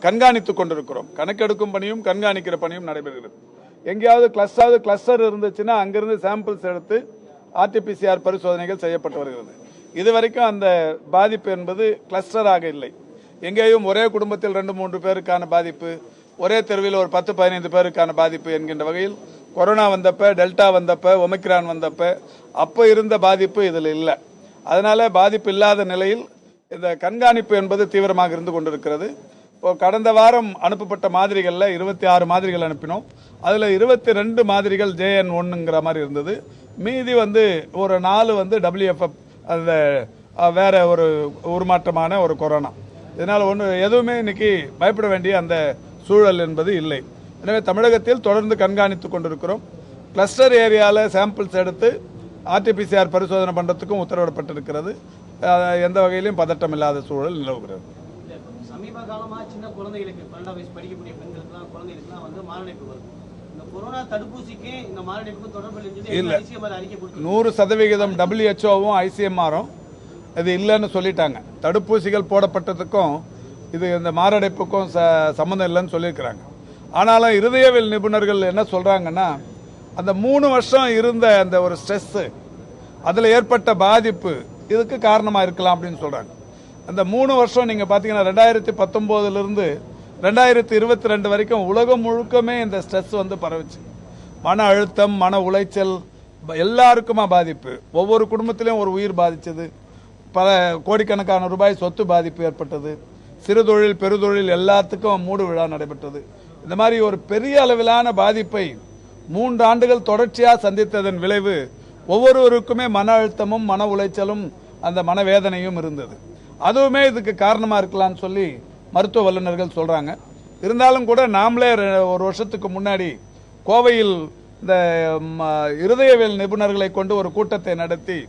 கண்காணித்துக் கொண்டிருக்கிறோம். கணக்கெடுக்கும் பணியும் கண்காணிக்கிற பணியும் நடைபெறுகிறது. எங்கேயாவது கிளஸ்டர் இருந்துச்சுன்னா அங்கிருந்து சாம்பிள்ஸ் எடுத்து ஆர்டிபிசிஆர் பரிசோதனைகள் செய்யப்பட்டு வருகிறது. இதுவரைக்கும் அந்த பாதிப்பு என்பது கிளஸ்டராக இல்லை. எங்கேயும் ஒரே குடும்பத்தில் 2-3 பேருக்கான பாதிப்பு, ஒரே தெருவில் ஒரு 10-15 பேருக்கான பாதிப்பு என்கின்ற வகையில் கொரோனா வந்தப்ப, டெல்டா வந்தப்ப, ஒமிக்ரான் வந்தப்ப அப்போ இருந்த பாதிப்பு இதில் இல்லை. அதனால பாதிப்பு இல்லாத நிலையில் இந்த கண்காணிப்பு என்பது தீவிரமாக இருந்து கொண்டிருக்கிறது. இப்போ கடந்த வாரம் அனுப்பப்பட்ட மாதிரிகளில் 26 மாதிரிகள் அனுப்பினோம். அதில் 22 மாதிரிகள் JN1ங்கிற மாதிரி இருந்தது. மீதி ஒரு 4 WFF, அந்த வேற ஒரு உருமாற்றமான ஒரு கொரோனா. இதனால் எதுவுமே இன்னைக்கு பயப்பட வேண்டிய அந்த சூழல் என்பது இல்லை. எனவே தமிழகத்தில் தொடர்ந்து கண்காணித்துக் கொண்டிருக்கிறோம். கிளஸ்டர் ஏரியாவில் சாம்பிள்ஸ் எடுத்து ஆர்டிபிசிஆர் பரிசோதனை பண்ணுறதுக்கும் உத்தரவிடப்பட்டிருக்கிறது. எந்த வகையிலும் பதட்டம் இல்லாத சூழல் நிலவுகிறது. சமீப காலமாக சின்ன குழந்தைகளுக்கு 12ஆம் வயசு படிக்கக்கூடிய பெண்களுக்குலாம் குழந்தைகளுக்குலாம் மாரடைப்பு வருது. இந்த கொரோனா தடுப்பூசிக்கு இந்த மாரடைப்புக்கு தொடர்பு இல்லை. 100% WHO-வும் ICMR-ம் இது இல்லைன்னு சொல்லிட்டாங்க. தடுப்பூசிகள் போடப்பட்டதுக்கும் இது இந்த மாரடைப்புக்கும் சம்மந்தம் இல்லைன்னு சொல்லியிருக்கிறாங்க. ஆனாலும் இருதயவியல் நிபுணர்கள் என்ன சொல்றாங்கன்னா, அந்த 3 வருஷம் இருந்த அந்த ஒரு ஸ்ட்ரெஸ், அதில் ஏற்பட்ட பாதிப்பு இதுக்கு காரணமாக இருக்கலாம் அப்படின்னு சொல்றாங்க. அந்த 3 வருஷம் நீங்க பாத்தீங்கன்னா 2019 2022 வரைக்கும் உலகம் முழுக்கமே இந்த ஸ்ட்ரெஸ் பரவுச்சு. மன அழுத்தம், மன உளைச்சல், எல்லாருக்குமா பாதிப்பு. ஒவ்வொரு குடும்பத்திலும் ஒரு உயிர் பாதிச்சது. பல கோடிக்கணக்கான ரூபாய் சொத்து பாதிப்பு ஏற்பட்டது. சிறு தொழில், பெருதொழில் எல்லாத்துக்கும் மூடு விழா நடைபெற்றது. இந்த மாதிரி ஒரு பெரிய அளவிலான பாதிப்பை 3 ஆண்டுகள் தொடர்ச்சியாக சந்தித்ததன் விளைவு ஒவ்வொருவருக்குமே மன அழுத்தமும், மன உளைச்சலும், அந்த மனவேதனையும் இருந்தது. அதுவுமே இதுக்கு காரணமா இருக்கலாம்னு சொல்லி மருத்துவ வல்லுநர்கள் சொல்றாங்க. இருந்தாலும் கூட நாமளே 1 வருஷத்துக்கு முன்னாடி கோவையில் இந்த இருதயவியல் நிபுணர்களை கொண்டு ஒரு கூட்டத்தை நடத்தி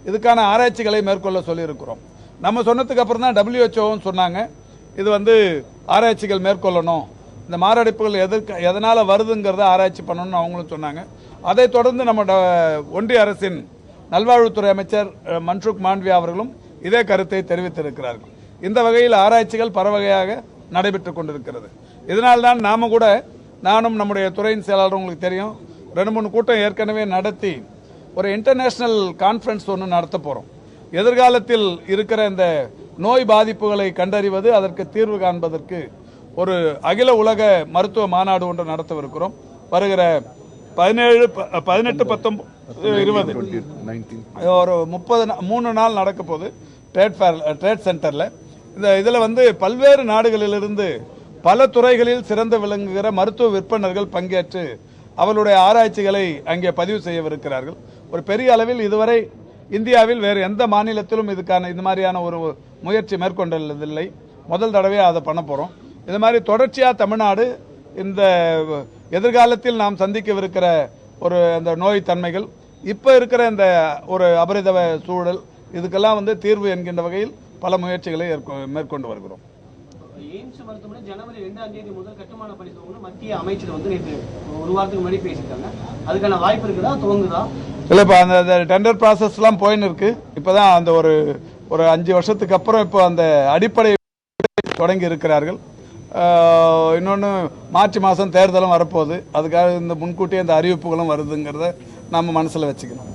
இதுக்கான ஆராய்ச்சிகளை மேற்கொள்ள சொல்லியிருக்கிறோம். நம்ம சொன்னதுக்கு அப்புறம் தான் WHO-வும் சொன்னாங்க, இது ஆராய்ச்சிகள் மேற்கொள்ளணும், இந்த மாரடைப்புகள் எதனால வருதுங்கிறத ஆராய்ச்சி பண்ணணும்னு அவங்களும் சொன்னாங்க. அதை தொடர்ந்து நம்ம ஒன்றிய அரசின் நல்வாழ்வுத்துறை அமைச்சர் மன்சுக் மாண்டவியா அவர்களும் இதே கருத்தை தெரிவித்திருக்கிறார்கள். இந்த வகையில் ஆராய்ச்சிகள் பரவகையாக நடைபெற்றுக் கொண்டிருக்கிறது. இதனால்தான் நாம கூட, நானும் நம்முடைய துறையின் செயலாளர், உங்களுக்கு தெரியும், 2-3 கூட்டம் ஏற்கனவே நடத்தி ஒரு இன்டர்நேஷனல் கான்ஃபரன்ஸ் ஒன்று நடத்த போறோம். எதிர்காலத்தில் இருக்கிற இந்த நோய் பாதிப்புகளை கண்டறிவது, அதற்கு தீர்வு காண்பதற்கு ஒரு அகில உலக மருத்துவ மாநாடு ஒன்று நடத்தவிருக்கிறோம். வருகிற 17, 18, 19, 20 ஒரு 3 நாள் நடக்க போது ட்ரேட் சென்டர்ல. இதுல பல்வேறு நாடுகளிலிருந்து பல துறைகளில் சிறந்து விளங்குகிற மருத்துவ விற்பனர்கள் பங்கேற்று அவர்களுடைய ஆராய்ச்சிகளை அங்கே பதிவு செய்யவிருக்கிறார்கள். ஒரு பெரிய அளவில் இதுவரை இந்தியாவில் வேறு எந்த மாநிலத்திலும் இந்த மாதிரியான ஒரு முயற்சி மேற்கொண்டதில்லை. முதல் தடவையாக அதை பண்ண போறோம். இது மாதிரி தொடர்ச்சியாக தமிழ்நாடு இந்த எதிர்காலத்தில் நாம் சந்திக்கவிருக்கிற ஒரு அந்த நோய் தன்மைகள், இப்ப இருக்கிற இந்த ஒரு அபரித சூழல், இதுக்கெல்லாம் தீர்வு என்கின்ற வகையில் பல முயற்சிகளை மேற்கொண்டு வருகிறோம். எய்ம்ஸ் மருத்துவமனை ஜனவரி 2ஆம் தேதி முதல் கட்டுமான பணி துவங்கணும் மத்திய அமைச்சர் நேற்று 1 வாரத்துக்கு முன்னாடி பேசியிருக்காங்க. அதுக்கான வாய்ப்பு இருக்குதா, துவங்குதா? இல்ல, இப்ப அந்த டெண்டர் ப்ராசஸ் எல்லாம் போயின்னு இருக்கு. இப்பதான் அந்த ஒரு 5 வருஷத்துக்கு அப்புறம் இப்போ அந்த அடிப்படை தொடங்கி இருக்கிறார்கள். இன்னொன்று, மார்ச் மாதம் தேர்தலும் வரப்போகுது. அதுக்காக இந்த முன்கூட்டியே இந்த அறிவிப்புகளும் வருதுங்கிறத நம்ம மனசில் வச்சுக்கணும்.